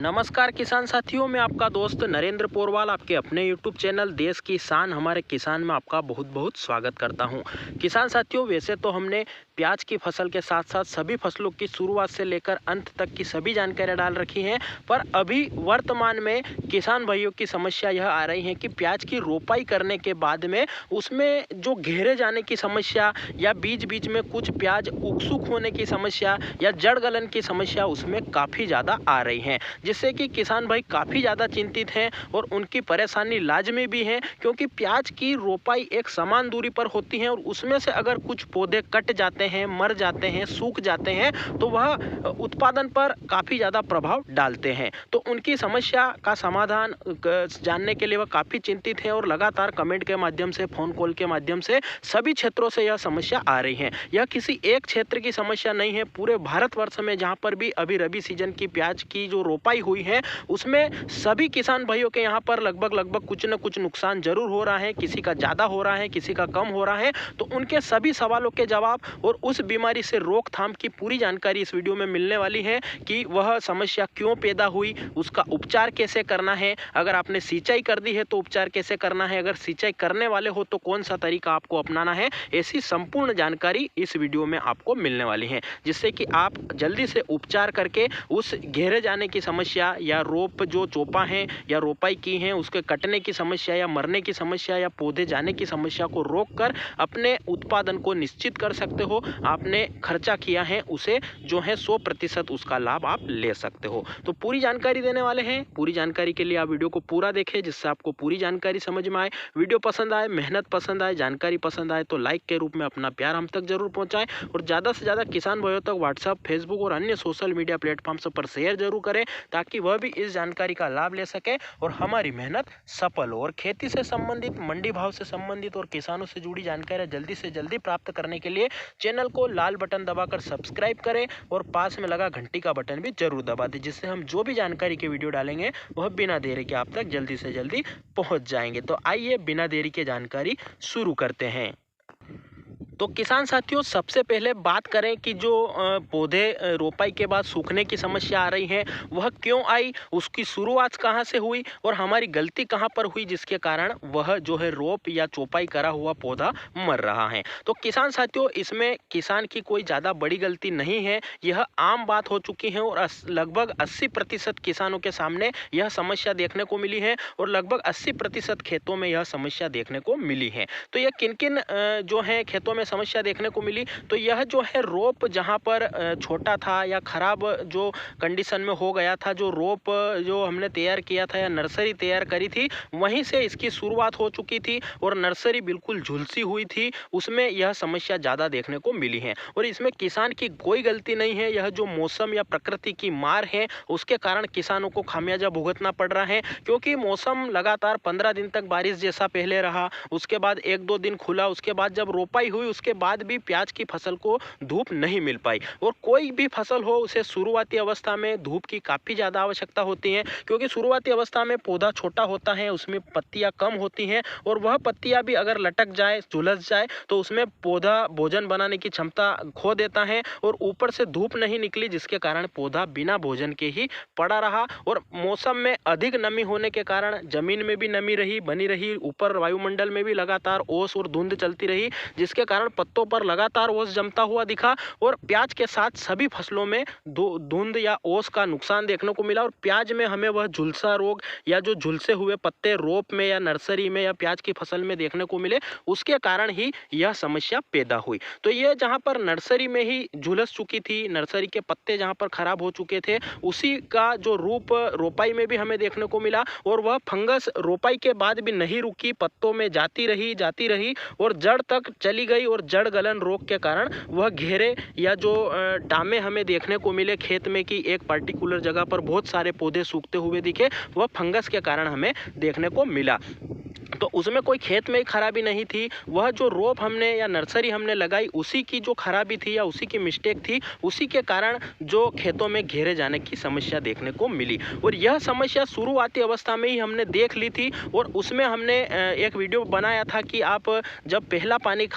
नमस्कार किसान साथियों, मैं आपका दोस्त नरेंद्र पोरवाल आपके अपने YouTube चैनल देश की शान हमारे किसान में आपका बहुत बहुत स्वागत करता हूं। किसान साथियों, वैसे तो हमने प्याज की फसल के साथ साथ सभी फसलों की शुरुआत से लेकर अंत तक की सभी जानकारियां डाल रखी हैं, पर अभी वर्तमान में किसान भाइयों की समस्या यह आ रही है कि प्याज की रोपाई करने के बाद में उसमें जो घेरे जाने की समस्या या बीच बीच में कुछ प्याज उकसूख होने की समस्या या जड़ गलन की समस्या उसमें काफ़ी ज़्यादा आ रही हैं, जिससे कि किसान भाई काफ़ी ज़्यादा चिंतित हैं और उनकी परेशानी लाजमी भी है, क्योंकि प्याज की रोपाई एक समान दूरी पर होती है और उसमें से अगर कुछ पौधे कट जाते हैं, मर जाते हैं, सूख जाते हैं तो वह उत्पादन पर काफ़ी ज़्यादा प्रभाव डालते हैं। तो उनकी समस्या का समाधान जानने के लिए वह काफ़ी चिंतित हैं और लगातार कमेंट के माध्यम से, फ़ोन कॉल के माध्यम से सभी क्षेत्रों से यह समस्या आ रही है। यह किसी एक क्षेत्र की समस्या नहीं है, पूरे भारतवर्ष में जहाँ पर भी अभी रबी सीजन की प्याज की जो रोपाई हुई है उसमें सभी किसान भाइयों के यहाँ पर लगभग कुछ न कुछ नुकसान जरूर हो रहा है। किसी का ज़्यादा हो रहा है, किसी का कम हो रहा है। तो उनके सभी सवालों के जवाब और उस बीमारी से रोकथाम की पूरी जानकारी इस वीडियो में मिलने वाली है कि वह समस्या क्यों पैदा हुई, उसका उपचार कैसे करना है, अगर आपने सिंचाई कर दी है तो उपचार कैसे करना है, अगर सिंचाई करने वाले हो तो कौन सा तरीका आपको अपनाना है। ऐसी संपूर्ण जानकारी इस वीडियो में आपको मिलने वाली है, जिससे कि आप जल्दी से उपचार करके उस घेरे जाने की समस्या या रोप जो चोपा है या रोपाई की है उसके कटने की समस्या या मरने की समस्या या पौधे जाने की समस्या को रोककर अपने उत्पादन को निश्चित कर सकते हो। आपने खर्चा किया है उसे जो है 100% उसका लाभ आप ले सकते हो। तो पूरी जानकारी देने वाले हैं। पूरी जानकारी के लिए आप वीडियो को पूरा देखें, जिससे आपको पूरी जानकारी समझ में आए। वीडियो पसंद आए, मेहनत पसंद आए, जानकारी पसंद आए तो लाइक के रूप में अपना प्यार हम तक जरूर पहुंचाएं और ज़्यादा से ज़्यादा किसान भाइयों तक व्हाट्सएप, फेसबुक और अन्य सोशल मीडिया प्लेटफॉर्म्स पर शेयर जरूर करें, ताकि वह भी इस जानकारी का लाभ ले सके और हमारी मेहनत सफल हो। और खेती से संबंधित, मंडी भाव से संबंधित और किसानों से जुड़ी जानकारियां जल्दी से जल्दी प्राप्त करने के लिए चैनल को लाल बटन दबाकर सब्सक्राइब करें और पास में लगा घंटी का बटन भी जरूर दबा दें, जिससे हम जो भी जानकारी के वीडियो डालेंगे वह बिना देरी के आप तक जल्दी से जल्दी पहुंच जाएंगे। तो आइए बिना देरी के जानकारी शुरू करते हैं। तो किसान साथियों, सबसे पहले बात करें कि जो पौधे रोपाई के बाद सूखने की समस्या आ रही है वह क्यों आई, उसकी शुरुआत कहां से हुई और हमारी गलती कहां पर हुई जिसके कारण वह जो है रोप या चौपाई करा हुआ पौधा मर रहा है। तो किसान साथियों, इसमें किसान की कोई ज़्यादा बड़ी गलती नहीं है, यह आम बात हो चुकी है और लगभग 80% किसानों के सामने यह समस्या देखने को मिली है और लगभग 80% खेतों में यह समस्या देखने को मिली है। तो यह किन किन जो है खेतों में समस्या देखने को मिली, तो यह जो है रोप जहां पर छोटा था या खराब जो कंडीशन में हो गया था, जो रोप जो हमने तैयार किया था या नर्सरी तैयार करी थी वहीं से इसकी शुरुआत हो चुकी थी और नर्सरी बिल्कुल झुलसी हुई थी, उसमें यह समस्या ज़्यादा देखने को मिली है। और इसमें किसान की कोई गलती नहीं है, यह जो मौसम या प्रकृति की मार है उसके कारण किसानों को खामियाजा भुगतना पड़ रहा है, क्योंकि मौसम लगातार 15 दिन तक बारिश जैसा पहले रहा, उसके बाद 1-2 दिन खुला, उसके बाद जब रोपाई हुई उसके बाद भी प्याज की फसल को धूप नहीं मिल पाई। और कोई भी फसल हो उसे शुरुआती अवस्था में धूप की काफ़ी ज़्यादा आवश्यकता होती है, क्योंकि शुरुआती अवस्था में पौधा छोटा होता है, उसमें पत्तियां कम होती हैं और वह पत्तियां भी अगर लटक जाए, झुलस जाए तो उसमें पौधा भोजन बनाने की क्षमता खो देता है और ऊपर से धूप नहीं निकली जिसके कारण पौधा बिना भोजन के ही पड़ा रहा। और मौसम में अधिक नमी होने के कारण जमीन में भी नमी बनी रही, ऊपर वायुमंडल में भी लगातार ओस और धुंध चलती रही, जिसके कारण पत्तों पर लगातार ओस जमता हुआ दिखा और प्याज के साथ सभी फसलों में धुंध या ओस का नुकसान देखने को मिला। और प्याज में हमें वह झुलसा रोग या जो झुलसे हुए पत्ते रोप में या नर्सरी में या प्याज की फसल में देखने को मिले, उसके कारण ही यह समस्या पैदा हुई। तो यह जहां पर नर्सरी में ही झुलस चुकी थी, नर्सरी के पत्ते जहां पर खराब हो चुके थे, उसी का जो रूप रोपाई में भी हमें देखने को मिला और वह फंगस रोपाई के बाद भी नहीं रुकी, पत्तों में जाती रही और जड़ तक चली गई और जड़ गलन रोग के कारण वह घेरे या जो टामे हमें देखने को मिले खेत में कि एक पर्टिकुलर जगह पर बहुत सारे पौधे सूखते हुए दिखे, वह फंगस के कारण हमें देखने को मिला। तो उसमें कोई खेत में ही खराबी नहीं थी, वह जो रोप हमने या नर्सरी हमने लगाई उसी की जो खराबी थी या उसी की मिस्टेक थी, उसी के कारण जो खेतों में घेरे जाने की समस्या देखने को मिली। और यह समस्या शुरुआती अवस्था में ही हमने देख ली थी और उसमें हमने एक वीडियो बनाया था कि आप जब पहला पानी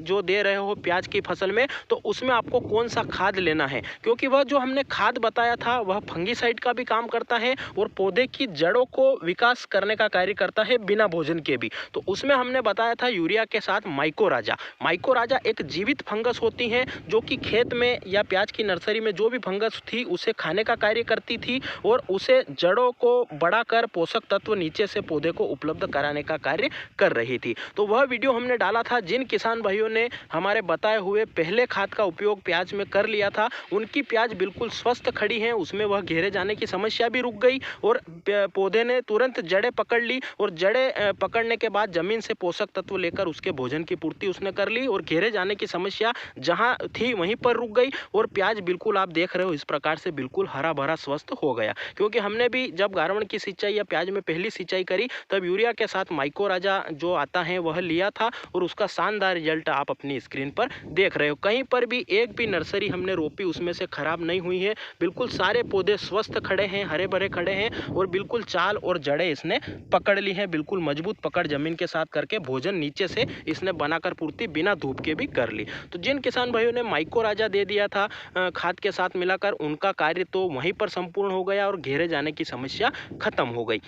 जो दे रहे हो प्याज की फसल में, तो उसमें आपको कौन सा खाद लेना है, क्योंकि वह जो हमने खाद बताया था वह फंगीसाइड का भी काम करता है और पौधे की जड़ों को विकास करने का कार्य करता है बिना भोजन के भी। तो उसमें हमने बताया था यूरिया के साथ माइकोराजा। माइकोराजा एक जीवित फंगस होती है जो कि खेत में या प्याज की नर्सरी में जो भी फंगस थी उसे खाने का कार्य करती थी और उसे जड़ों को बढ़ाकर पोषक तत्व नीचे से पौधे को उपलब्ध कराने का कार्य कर रही थी। तो वह वीडियो हमने डाला था। जिन किसान भाइयों ने हमारे बताए हुए पहले खाद का उपयोग प्याज में कर लिया था उनकी प्याज बिल्कुल स्वस्थ खड़ी है, उसमें वह घेरे जाने की समस्या भी रुक गई और पौधे ने तुरंत जड़ें पकड़ ली और जड़ें पकड़ने के बाद जमीन से पोषक तत्व लेकर उसके भोजन की पूर्ति उसने कर ली और घेरे जाने की समस्या जहां थी वहीं पर रुक गई और प्याज बिल्कुल आप देख रहे हो इस प्रकार से बिल्कुल हरा भरा स्वस्थ हो गया। क्योंकि हमने भी जब गारवण की सिंचाई या प्याज में पहली सिंचाई करी तब यूरिया के साथ माइकोराजा जो आता है वह लिया था और उसका शानदार रिजल्ट आप अपनी स्क्रीन पर देख रहे हो। कहीं पर भी एक भी नर्सरी हमने रोपी उसमें से खराब नहीं हुई है, बिल्कुल सारे पौधे स्वस्थ खड़े हैं, हरे भरे खड़े हैं और बिल्कुल चाल और जड़ें इसने पकड़ ली हैं, बिल्कुल मजबूत पकड़ जमीन के साथ करके भोजन नीचे से इसने बनाकर पूर्ति बिना धूप के भी कर ली। तो जिन किसान भाइयों ने माइकोराजा दे दिया था खाद के साथ मिलाकर, उनका कार्य तो वहीं पर संपूर्ण हो गया और घेरे जाने की समस्या खत्म हो गई।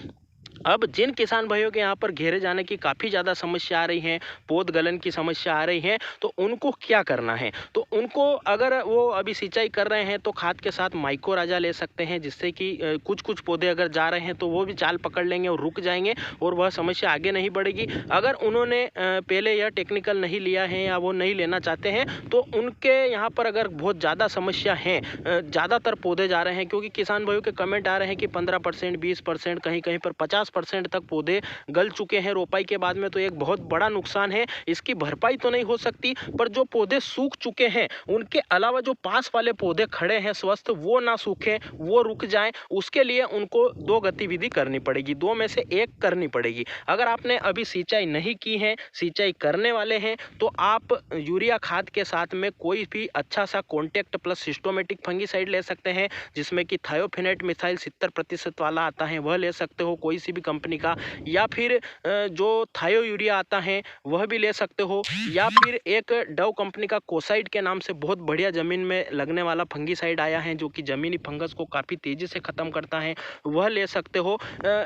अब जिन किसान भाइयों के यहाँ पर घेरे जाने की काफ़ी ज़्यादा समस्या आ रही है, पौध गलन की समस्या आ रही है, तो उनको क्या करना है? तो उनको अगर वो अभी सिंचाई कर रहे हैं तो खाद के साथ माइकोराजा ले सकते हैं, जिससे कि कुछ कुछ पौधे अगर जा रहे हैं तो वो भी चाल पकड़ लेंगे और रुक जाएंगे और वह समस्या आगे नहीं बढ़ेगी। अगर उन्होंने पहले यह टेक्निकल नहीं लिया है या वो नहीं लेना चाहते हैं तो उनके यहाँ पर अगर बहुत ज़्यादा समस्या है, ज़्यादातर पौधे जा रहे हैं, क्योंकि किसान भाइयों के कमेंट आ रहे हैं कि 15%, 20%, कहीं कहीं पर 50% तक पौधे गल चुके हैं रोपाई के बाद में, तो एक बहुत बड़ा नुकसान है। इसकी भरपाई तो नहीं हो सकती, पर जो पौधे सूख चुके हैं उनके अलावा जो पास वाले पौधे खड़े हैं स्वस्थ, वो ना सूखें, वो रुक जाएं, उसके लिए उनको दो गतिविधि करनी पड़ेगी, दो में से एक करनी पड़ेगी। अगर आपने अभी सिंचाई नहीं की है, सिंचाई करने वाले हैं, तो आप यूरिया खाद के साथ में कोई भी अच्छा सा कॉन्टैक्ट प्लस सिस्टोमेटिक फंगीसाइड ले सकते हैं, जिसमें कि थायोफिनेट मिथाइल 70% वाला आता है वह ले सकते हो कोई सी भी कंपनी का, या फिर जो थायो यूरिया आता है वह भी ले सकते हो, या फिर एक डव कंपनी का कोसाइड के नाम से बहुत बढ़िया जमीन में लगने वाला फंगीसाइड आया है जो कि जमीनी फंगस को काफ़ी तेज़ी से ख़त्म करता है, वह ले सकते हो।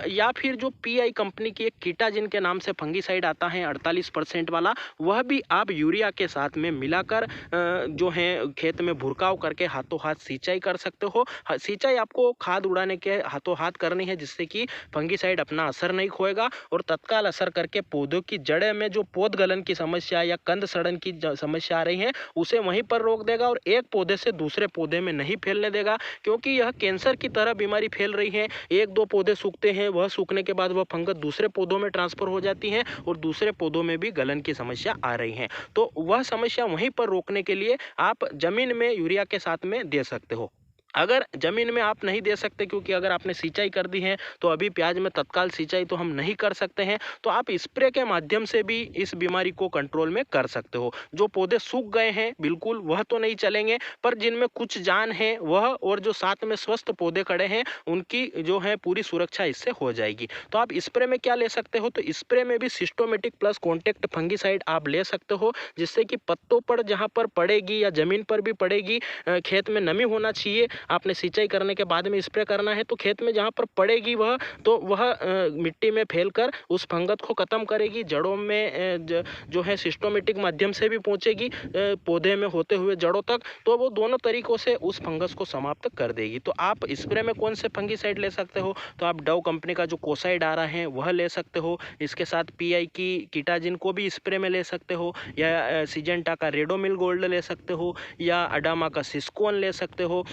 या फिर जो पीआई कंपनी की एक कीटाजिन के नाम से फंगीसाइड आता है 48% वाला, वह भी आप यूरिया के साथ में मिलाकर जो है खेत में भुरकाव करके हाथों हाथ सिंचाई कर सकते हो। सिंचाई आपको खाद उड़ाने के हाथों हाथ करनी है, जिससे कि फंगीसाइड अपना असर नहीं खोएगा और तत्काल असर करके पौधों की जड़ें में जो पौध गलन की समस्या या कंद सड़न की समस्या आ रही है उसे वहीं पर रोक देगा और एक पौधे से दूसरे पौधे में नहीं फैलने देगा, क्योंकि यह कैंसर की तरह बीमारी फैल रही है। एक दो पौधे सूखते हैं, वह सूखने के बाद वह फंगस दूसरे पौधों में ट्रांसफर हो जाती है और दूसरे पौधों में भी गलन की समस्या आ रही है। तो वह समस्या वहीं पर रोकने के लिए आप जमीन में यूरिया के साथ में दे सकते हो। अगर ज़मीन में आप नहीं दे सकते, क्योंकि अगर आपने सिंचाई कर दी है तो अभी प्याज में तत्काल सिंचाई तो हम नहीं कर सकते हैं, तो आप स्प्रे के माध्यम से भी इस बीमारी को कंट्रोल में कर सकते हो। जो पौधे सूख गए हैं बिल्कुल वह तो नहीं चलेंगे, पर जिनमें कुछ जान है वह और जो साथ में स्वस्थ पौधे खड़े हैं उनकी जो है पूरी सुरक्षा इससे हो जाएगी। तो आप स्प्रे में क्या ले सकते हो, तो स्प्रे में भी सिस्टोमेटिक प्लस कॉन्टैक्ट फंगीसाइड आप ले सकते हो, जिससे कि पत्तों पर जहाँ पर पड़ेगी या ज़मीन पर भी पड़ेगी, खेत में नमी होना चाहिए, आपने सिंचाई करने के बाद में स्प्रे करना है, तो खेत में जहाँ पर पड़ेगी वह तो वह मिट्टी में फैलकर उस फंगस को ख़त्म करेगी, जड़ों में जो है सिस्टोमेटिक माध्यम से भी पहुँचेगी पौधे में होते हुए जड़ों तक, तो वो दोनों तरीक़ों से उस फंगस को समाप्त कर देगी। तो आप स्प्रे में कौन से फंगीसाइड ले सकते हो, तो आप डव कंपनी का जो कोसाइड आ रहा है वह ले सकते हो, इसके साथ पीआई की कीटाजिन को भी स्प्रे में ले सकते हो, या सिजेंटा का रेडोमिल गोल्ड ले सकते हो, या अडामा का सिस्कोन ले सकते हो,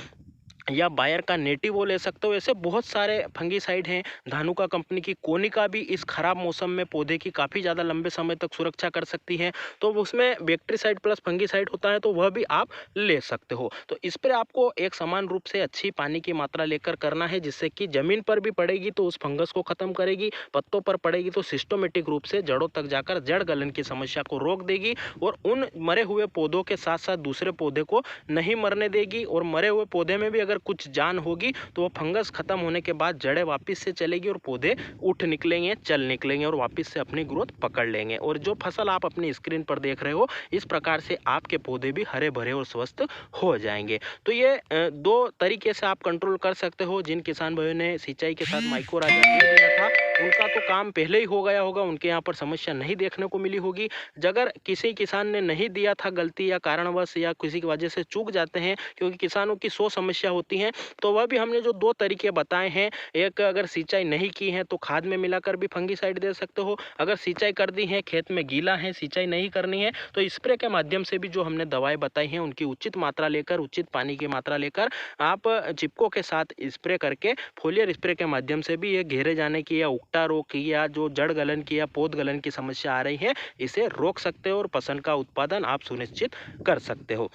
या बायर का नेटिव वो ले सकते हो। ऐसे बहुत सारे फंगीसाइड हैं। धानुका कंपनी की कोनिका भी इस खराब मौसम में पौधे की काफ़ी ज़्यादा लंबे समय तक सुरक्षा कर सकती है। तो उसमें बैक्टीसाइड प्लस फंगीसाइड होता है, तो वह भी आप ले सकते हो। तो इस पर आपको एक समान रूप से अच्छी पानी की मात्रा लेकर करना है, जिससे कि ज़मीन पर भी पड़ेगी तो उस फंगस को ख़त्म करेगी, पत्तों पर पड़ेगी तो सिस्टमेटिक रूप से जड़ों तक जाकर जड़ गलन की समस्या को रोक देगी और उन मरे हुए पौधों के साथ साथ दूसरे पौधे को नहीं मरने देगी। और मरे हुए पौधे में भी अगर कुछ जान होगी तो वो फंगस खत्म होने के बाद जड़ें वापस से चलेगी और पौधे उठ निकलेंगे, चल निकलेंगे और वापस से अपनी ग्रोथ पकड़ लेंगे। और जो फसल आप अपनी स्क्रीन पर देख रहे हो, इस प्रकार से आपके पौधे भी हरे भरे और स्वस्थ हो जाएंगे। तो ये दो तरीके से आप कंट्रोल कर सकते हो। जिन किसान भाइयों ने सिंचाई के साथ माइक्रो राजा दे दिया था, उनका तो काम पहले ही हो गया होगा, उनके यहाँ पर समस्या नहीं देखने को मिली होगी। अगर किसी किसान ने नहीं दिया था, गलती या कारणवश या किसी की वजह से चूक जाते हैं, क्योंकि किसानों की 100 समस्या होती हैं, तो वह भी हमने जो दो तरीके बताए हैं, एक अगर सिंचाई नहीं की है तो खाद में मिलाकर भी फंगीसाइड दे सकते हो। अगर सिंचाई कर दी है, खेत में गीला है, सिंचाई नहीं करनी है, तो स्प्रे के माध्यम से भी जो हमने दवाएं बताई हैं उनकी उचित मात्रा लेकर, उचित पानी की मात्रा लेकर आप चिपको के साथ स्प्रे करके, फोलियर स्प्रे के माध्यम से भी ये घेरे जाने की या उकटा रोग की या जो जड़ गलन की या पौध गलन की समस्या आ रही है, इसे रोक सकते हो और फसल का उत्पादन आप सुनिश्चित कर सकते हो।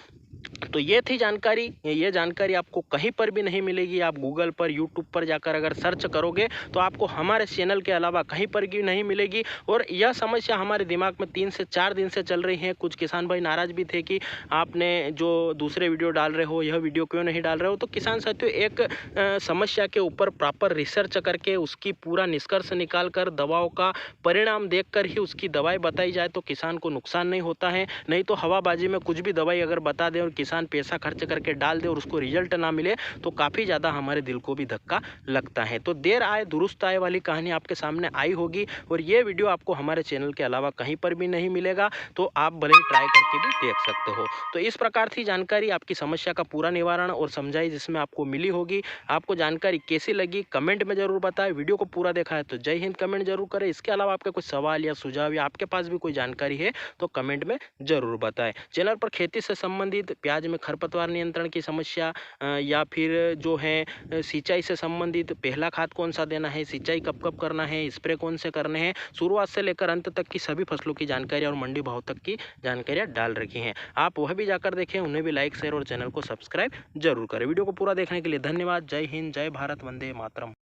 तो ये थी जानकारी। ये जानकारी आपको कहीं पर भी नहीं मिलेगी। आप गूगल पर, यूट्यूब पर जाकर अगर सर्च करोगे तो आपको हमारे चैनल के अलावा कहीं पर भी नहीं मिलेगी। और यह समस्या हमारे दिमाग में 3 से 4 दिन से चल रही है। कुछ किसान भाई नाराज भी थे कि आपने जो दूसरे वीडियो डाल रहे हो, यह वीडियो क्यों नहीं डाल रहे हो। तो किसान साथियों, एक समस्या के ऊपर प्रॉपर रिसर्च करके उसकी पूरा निष्कर्ष निकाल कर दवाओं का परिणाम देखकर ही उसकी दवाई बताई जाए तो किसान को नुकसान नहीं होता है। नहीं तो हवाबाजी में कुछ भी दवाई अगर बता दें और किसान पैसा खर्च करके डाल दे और उसको रिजल्ट ना मिले, तो काफ़ी ज़्यादा हमारे दिल को भी धक्का लगता है। तो देर आए दुरुस्त आए वाली कहानी आपके सामने आई होगी। और ये वीडियो आपको हमारे चैनल के अलावा कहीं पर भी नहीं मिलेगा, तो आप भले ही ट्राई करके भी देख सकते हो। तो इस प्रकार थी जानकारी, आपकी समस्या का पूरा निवारण और समझाई जिसमें आपको मिली होगी। आपको जानकारी कैसी लगी कमेंट में जरूर बताएं। वीडियो को पूरा देखा है तो जय हिंद कमेंट जरूर करें। इसके अलावा आपके कुछ सवाल या सुझाव या आपके पास भी कोई जानकारी है तो कमेंट में जरूर बताएं। चैनल पर खेती से संबंधित, प्याज में खरपतवार नियंत्रण की समस्या, या फिर जो है सिंचाई से संबंधित, पहला खाद कौन सा देना है, सिंचाई कब कब करना है, स्प्रे कौन से करने हैं, शुरुआत से लेकर अंत तक की सभी फसलों की जानकारी और मंडी भाव तक की जानकारियां डाल रखी हैं। आप वह भी जाकर देखें, उन्हें भी लाइक शेयर और चैनल को सब्सक्राइब जरूर करें। वीडियो को पूरा देखने के लिए धन्यवाद। जय हिंद, जय भारत, वंदे मातरम।